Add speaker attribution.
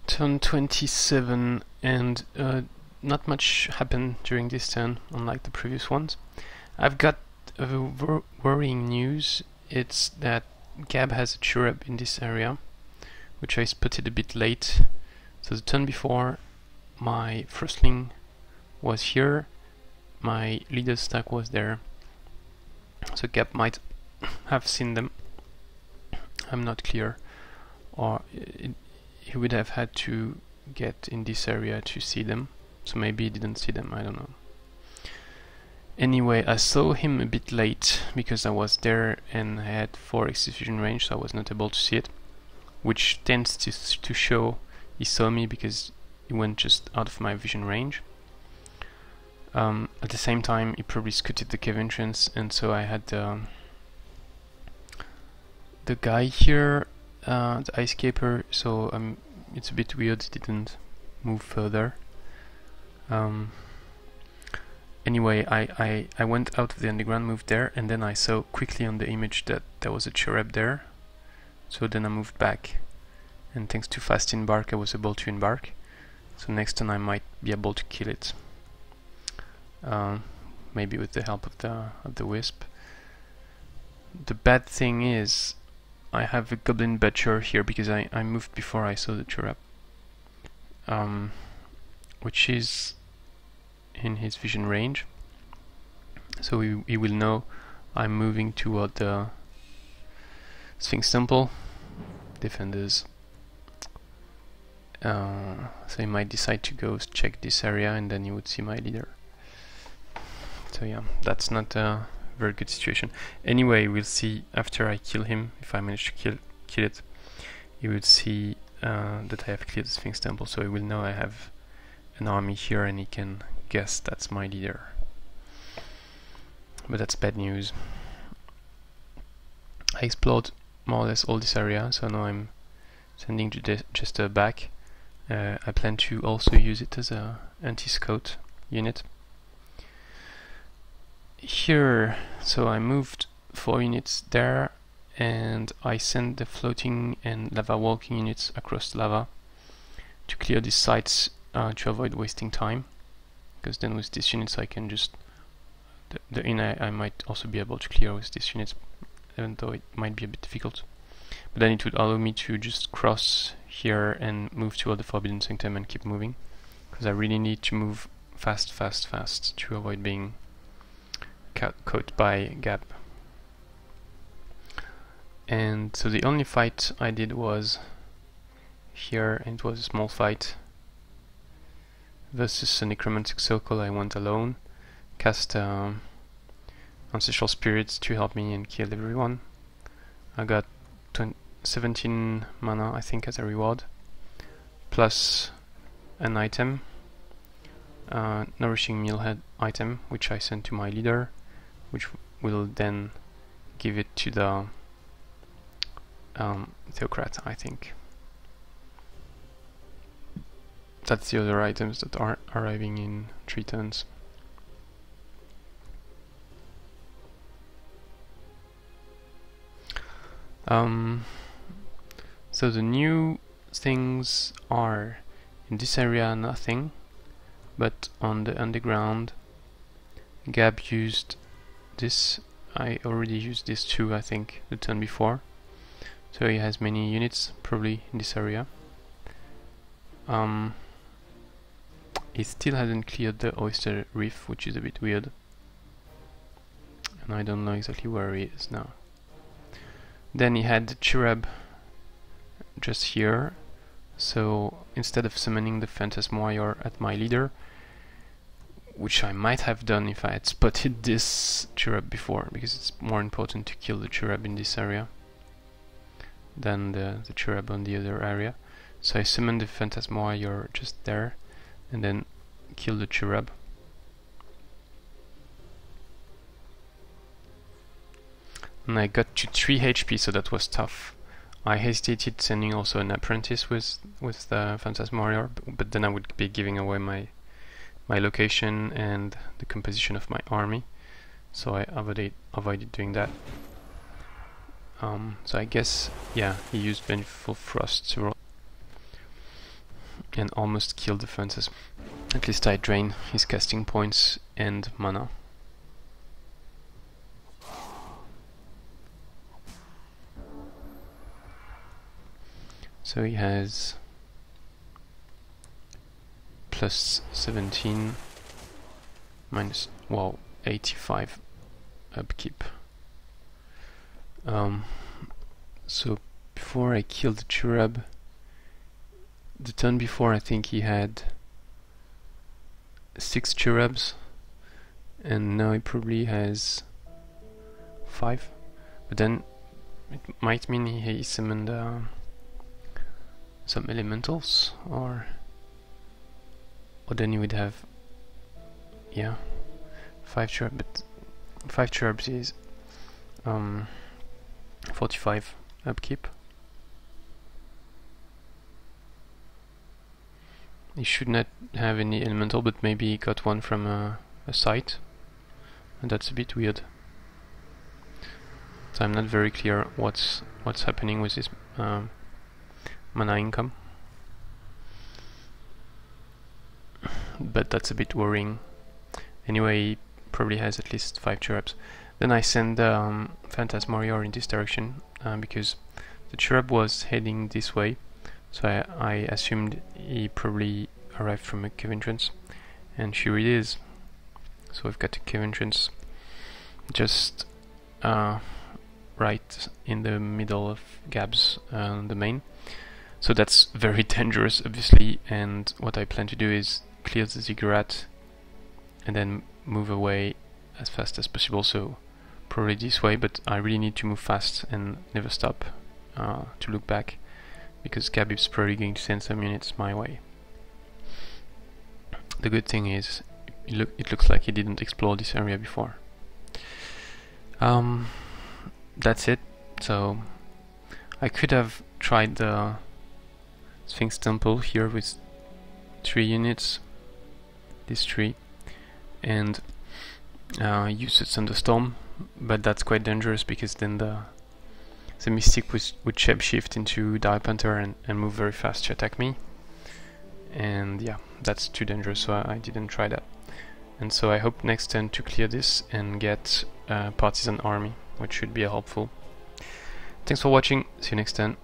Speaker 1: Turn 27, and not much happened during this turn, unlike the previous ones. I've got worrying news. It's that Gab has a Cherub in this area, which I spotted a bit late. So the turn before, my firstling was here, my leader stack was there. So Gab might have seen them. I'm not clear, or he would have had to get in this area to see them. So maybe he didn't see them, I don't know. Anyway, I saw him a bit late because I was there and I had 4x vision range, so I was not able to see it, which tends to show he saw me because he went just out of my vision range. At the same time, he probably scooted the cave entrance, and so I had the guy here, the Ice Scaper, so it's a bit weird he didn't move further. Anyway, I went out of the underground, moved there, and then I saw quickly on the image that there was a Cherub there. So then I moved back, and thanks to fast embark I was able to embark. So next turn I might be able to kill it. Maybe with the help of the wisp. The bad thing is I have a goblin butcher here because I moved before I saw the Cherub, which is in his vision range, so he will know I'm moving toward the Sphinx Temple defenders. So he might decide to go check this area, and then he would see my leader. So yeah, that's not a very good situation. Anyway, we'll see after I kill him, if I manage to kill it. He would see that I have cleared the Sphinx Temple, so he will know I have an army here, and he can guess that's my leader. But that's bad news. I explored more or less all this area, so now I'm sending Jester back. I plan to also use it as a anti-scout unit. Here, so I moved 4 units there, and I sent the floating and lava walking units across the lava to clear these sites to avoid wasting time, because then with these units I can just the inn I might also be able to clear with these units, even though it might be a bit difficult. But then it would allow me to just cross here and move toward the Forbidden Sanctum and keep moving, because I really need to move fast to avoid being caught by Gab. And so the only fight I did was here, and it was a small fight versus a Necromantic Circle. I went alone, cast Ancestral Spirits to help me and kill everyone. I got 17 mana, I think, as a reward, plus an item, Nourishing Meal head item, which I sent to my leader, which will then give it to the Theocrat, I think. That's the other items that are arriving in 3 turns. So the new things are in this area nothing, but on the underground Gab used this. I already used this too, I think, the turn before. So he has many units probably in this area. He still hasn't cleared the Oyster Reef, which is a bit weird, and I don't know exactly where he is now. Then he had the Cherub just here, so instead of summoning the Phantasm Warrior at my leader, which I might have done if I had spotted this Cherub before, because it's more important to kill the Cherub in this area than the Cherub on the other area. So I summoned the Phantasm Warrior just there, and then killed the Cherub. And I got to 3 HP, so that was tough. I hesitated sending also an apprentice with the Phantasm Warrior, but then I would be giving away my location and the composition of my army, so I avoided doing that. So I guess, yeah, he used Vengeful Frost. and almost kill the Phantasm. At least I drain his casting points and mana. So he has plus 17 minus, wow, 85 upkeep. So before I killed the Cherub, the turn before I think he had 6 Cherubs, and now he probably has 5. But then it might mean he summoned some elementals, or then you would have, yeah, 5 Cherubs, but 5 Cherubs is 45 upkeep. He should not have any elemental, but maybe he got one from a site, and that's a bit weird. So I'm not very clear what's happening with his mana income, but that's a bit worrying. Anyway, he probably has at least 5 Cherubs. Then I send Phantasm Warrior in this direction because the Cherub was heading this way, so I assumed he probably arrived from a cave entrance, and sure it is. So we've got a cave entrance just right in the middle of Gab's the main. So that's very dangerous, obviously, and what I plan to do is clear the ziggurat and then move away as fast as possible, so probably this way, but I really need to move fast and never stop to look back, because Gab is probably going to send some units my way. The good thing is, it looks like he didn't explore this area before. That's it. So I could have tried the Sphinx Temple here with 3 units, this 3, and use a Thunderstorm, but that's quite dangerous because then the Mystic would shapeshift into Dire Panther and move very fast to attack me, and yeah, that's too dangerous, so I didn't try that. And so I hope next turn to clear this and get a Partisan army, which should be helpful. Thanks for watching, see you next turn.